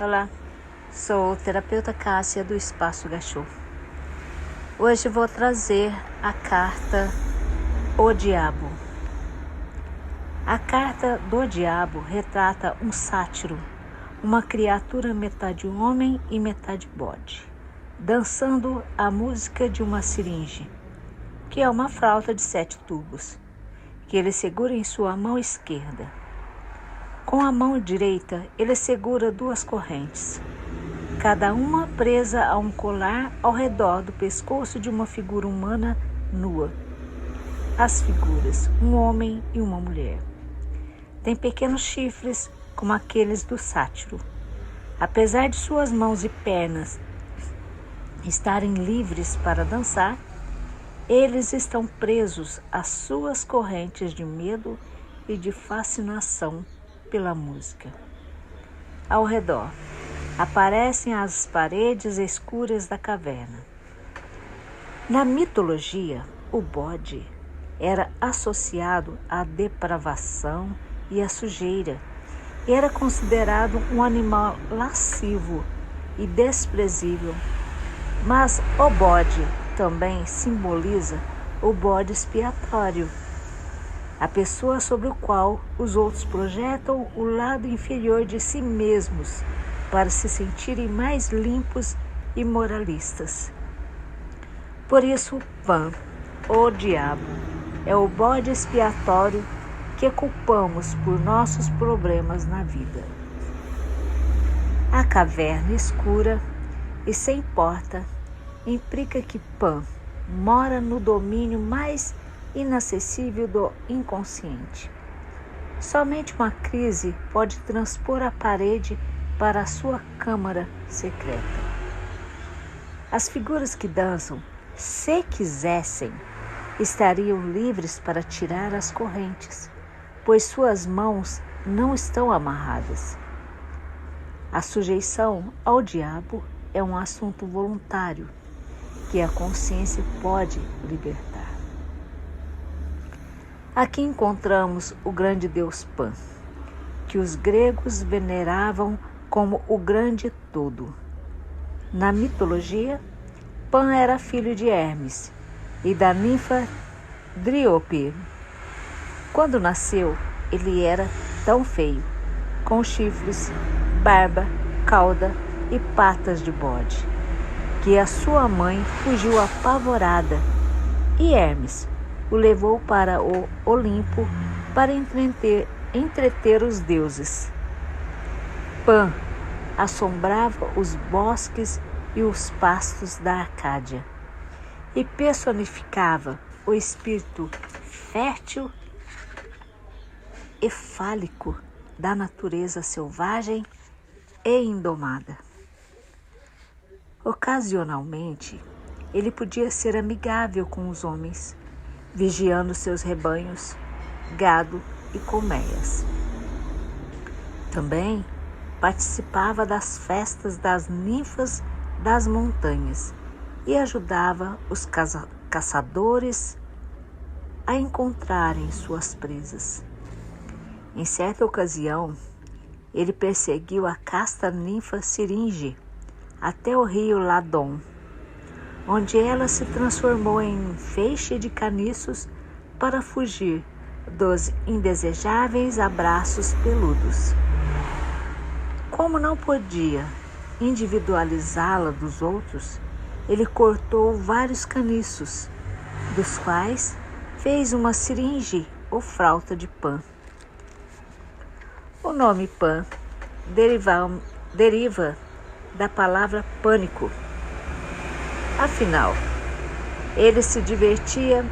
Olá, sou terapeuta Cássia do Espaço Gachô. Hoje vou trazer a carta O Diabo. A carta do Diabo retrata um sátiro, uma criatura metade homem e metade bode, dançando a música de uma siringe, que é uma flauta de 7 tubos, que ele segura em sua mão esquerda. Com a mão direita, ele segura 2 correntes, cada uma presa a um colar ao redor do pescoço de uma figura humana nua. As figuras, um homem e uma mulher. Tem pequenos chifres, como aqueles do sátiro. Apesar de suas mãos e pernas estarem livres para dançar, eles estão presos às suas correntes de medo e de fascinação pela música. Ao redor, aparecem as paredes escuras da caverna. Na mitologia, o bode era associado à depravação e à sujeira. Era considerado um animal lascivo e desprezível. Mas o bode também simboliza o bode expiatório, a pessoa sobre o qual os outros projetam o lado inferior de si mesmos para se sentirem mais limpos e moralistas. Por isso, Pan, o diabo, é o bode expiatório que culpamos por nossos problemas na vida. A caverna escura e sem porta implica que Pan mora no domínio mais inacessível do inconsciente. Somente uma crise pode transpor a parede para a sua câmara secreta. As figuras que dançam, se quisessem, estariam livres para tirar as correntes, pois suas mãos não estão amarradas. A sujeição ao diabo é um assunto voluntário que a consciência pode libertar. Aqui encontramos o grande deus Pan, que os gregos veneravam como o grande todo. Na mitologia, Pan era filho de Hermes e da ninfa Dríope. Quando nasceu, ele era tão feio, com chifres, barba, cauda e patas de bode, que a sua mãe fugiu apavorada e Hermes o levou para o Olimpo para entreter os deuses. Pan assombrava os bosques e os pastos da Arcádia e personificava o espírito fértil e fálico da natureza selvagem e indomada. Ocasionalmente, ele podia ser amigável com os homens, vigiando seus rebanhos, gado e colmeias. Também participava das festas das ninfas das montanhas e ajudava os caçadores a encontrarem suas presas. Em certa ocasião, ele perseguiu a casta ninfa Siringe até o rio Ladon, onde ela se transformou em um feixe de caniços para fugir dos indesejáveis abraços peludos. Como não podia individualizá-la dos outros, ele cortou vários caniços, dos quais fez uma siringe ou flauta de Pan. O nome Pan deriva da palavra pânico. Afinal, ele se divertia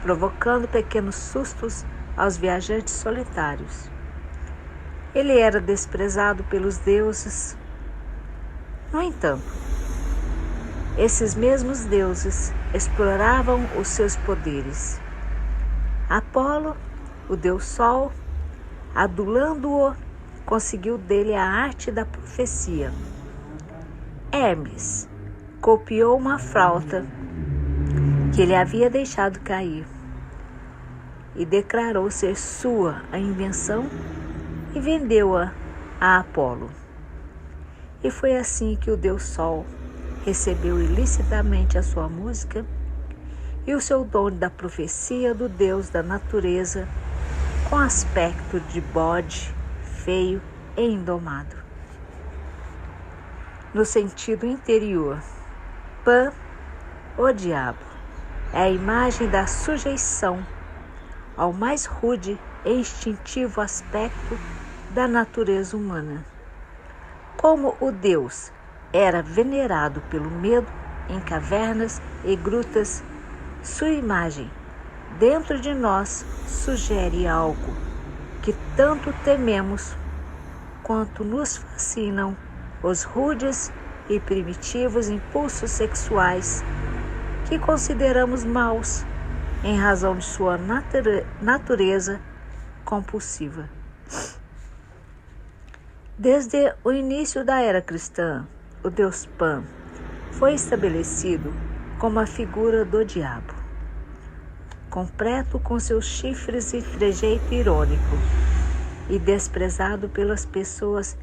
provocando pequenos sustos aos viajantes solitários. Ele era desprezado pelos deuses. No entanto, esses mesmos deuses exploravam os seus poderes. Apolo, o deus Sol, adulando-o, conseguiu dele a arte da profecia. Hermes copiou uma flauta que ele havia deixado cair e declarou ser sua a invenção e vendeu-a a Apolo. E foi assim que o Deus Sol recebeu ilicitamente a sua música e o seu dom da profecia do Deus da natureza, com aspecto de bode, feio e indomado. No sentido interior, Pan, o diabo, é a imagem da sujeição ao mais rude e instintivo aspecto da natureza humana. Como o Deus era venerado pelo medo em cavernas e grutas, sua imagem dentro de nós sugere algo que tanto tememos quanto nos fascinam os rudes e primitivos impulsos sexuais que consideramos maus em razão de sua natureza compulsiva. Desde o início da era cristã, o Deus Pan foi estabelecido como a figura do diabo, completo com seus chifres e trejeito irônico, e desprezado pelas pessoas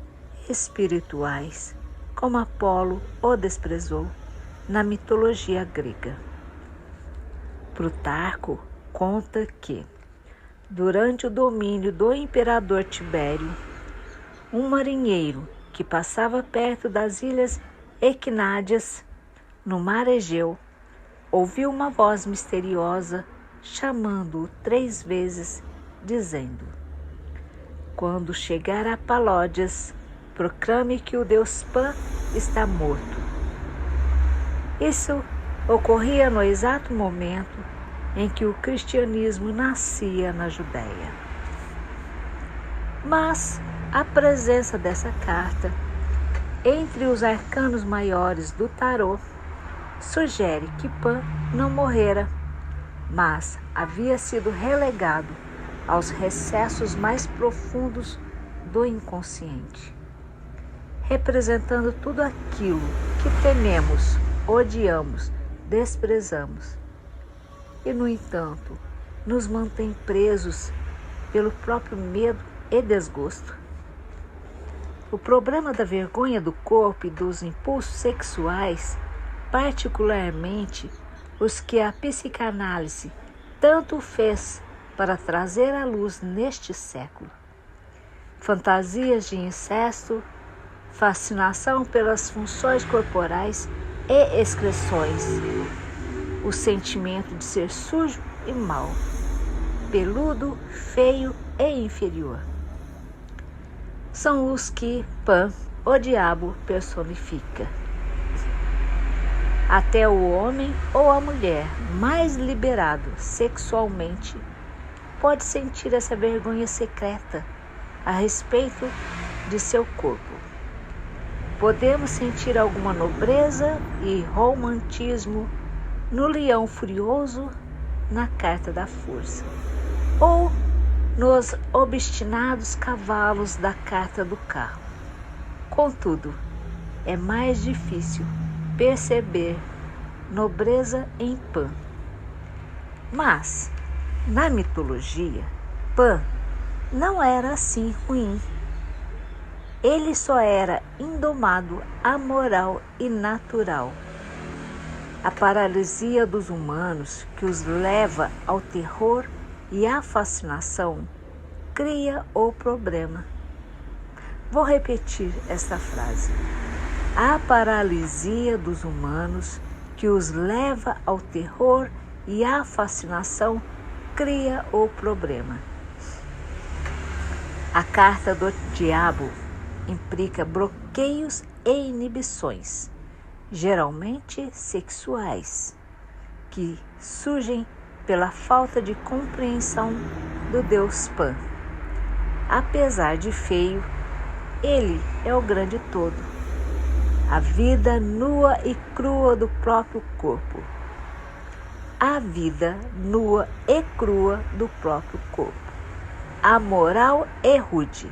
espirituais, como Apolo o desprezou na mitologia grega. Plutarco conta que, durante o domínio do imperador Tibério, um marinheiro que passava perto das ilhas Equinádias, no mar Egeu, ouviu uma voz misteriosa chamando-o 3 vezes, dizendo: "Quando chegar a Palódias, proclame que o deus Pan está morto." Isso ocorria no exato momento em que o cristianismo nascia na Judéia. Mas a presença dessa carta entre os arcanos maiores do tarô sugere que Pan não morrera, mas havia sido relegado aos recessos mais profundos do inconsciente, representando tudo aquilo que tememos, odiamos, desprezamos e, no entanto, nos mantém presos pelo próprio medo e desgosto. O problema da vergonha do corpo e dos impulsos sexuais, particularmente os que a psicanálise tanto fez para trazer à luz neste século. Fantasias de incesto, fascinação pelas funções corporais e excreções, o sentimento de ser sujo e mau, peludo, feio e inferior. São os que Pan, o diabo, personifica. Até o homem ou a mulher mais liberado sexualmente pode sentir essa vergonha secreta a respeito de seu corpo. Podemos sentir alguma nobreza e romantismo no leão furioso na carta da força, ou nos obstinados cavalos da carta do carro. Contudo, é mais difícil perceber nobreza em Pan. Mas, na mitologia, Pan não era assim ruim. Ele só era indomado, amoral e natural. A paralisia dos humanos que os leva ao terror e à fascinação cria o problema. Vou repetir esta frase. A paralisia dos humanos que os leva ao terror e à fascinação cria o problema. A carta do diabo implica bloqueios e inibições, geralmente sexuais, que surgem pela falta de compreensão do Deus Pan. Apesar de feio, ele é o grande todo, a vida nua e crua do próprio corpo. A vida nua e crua do próprio corpo. Amoral e rude,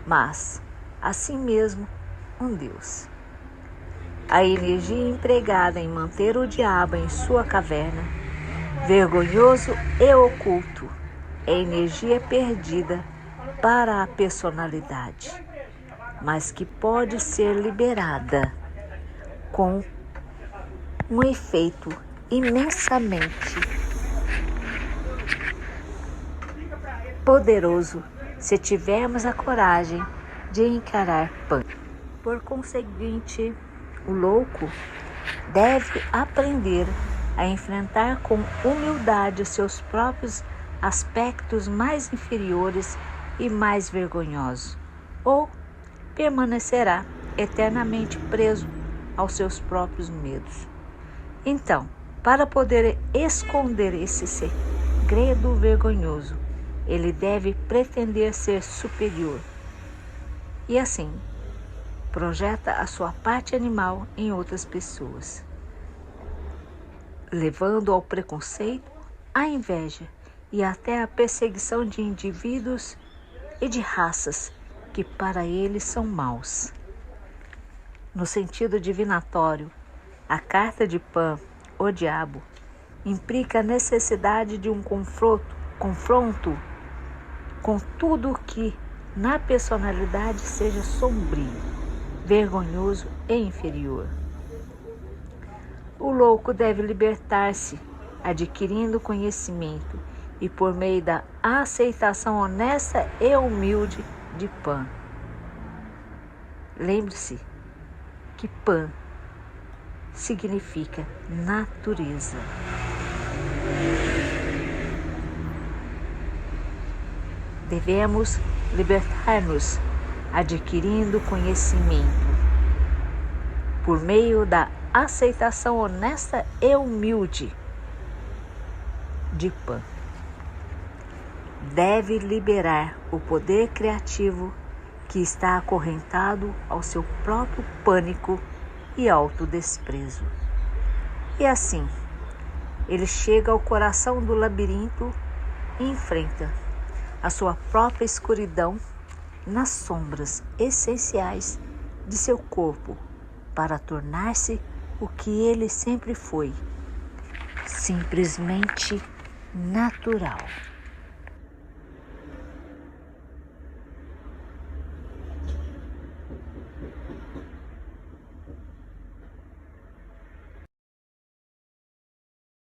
mas, assim mesmo, um Deus. A energia empregada em manter o diabo em sua caverna, vergonhoso e oculto, é energia perdida para a personalidade. mas que pode ser liberada com um efeito imensamente poderoso se tivermos a coragem de encarar Pan. Por conseguinte, o louco deve aprender a enfrentar com humildade os seus próprios aspectos mais inferiores e mais vergonhosos, ou permanecerá eternamente preso aos seus próprios medos. Então, para poder esconder esse segredo vergonhoso, ele deve pretender ser superior. E assim, projeta a sua parte animal em outras pessoas, levando ao preconceito, à inveja e até à perseguição de indivíduos e de raças que para ele são maus. No sentido divinatório, a carta de Pan, o diabo, implica a necessidade de um confronto com tudo que na personalidade seja sombrio, vergonhoso e inferior. O louco deve libertar-se, adquirindo conhecimento e por meio da aceitação honesta e humilde de Pan. Lembre-se que Pan significa natureza. Devemos libertar-nos adquirindo conhecimento por meio da aceitação honesta e humilde de Pan. Deve liberar o poder criativo que está acorrentado ao seu próprio pânico e autodesprezo. E assim, ele chega ao coração do labirinto e enfrenta a sua própria escuridão nas sombras essenciais de seu corpo para tornar-se o que ele sempre foi, simplesmente natural.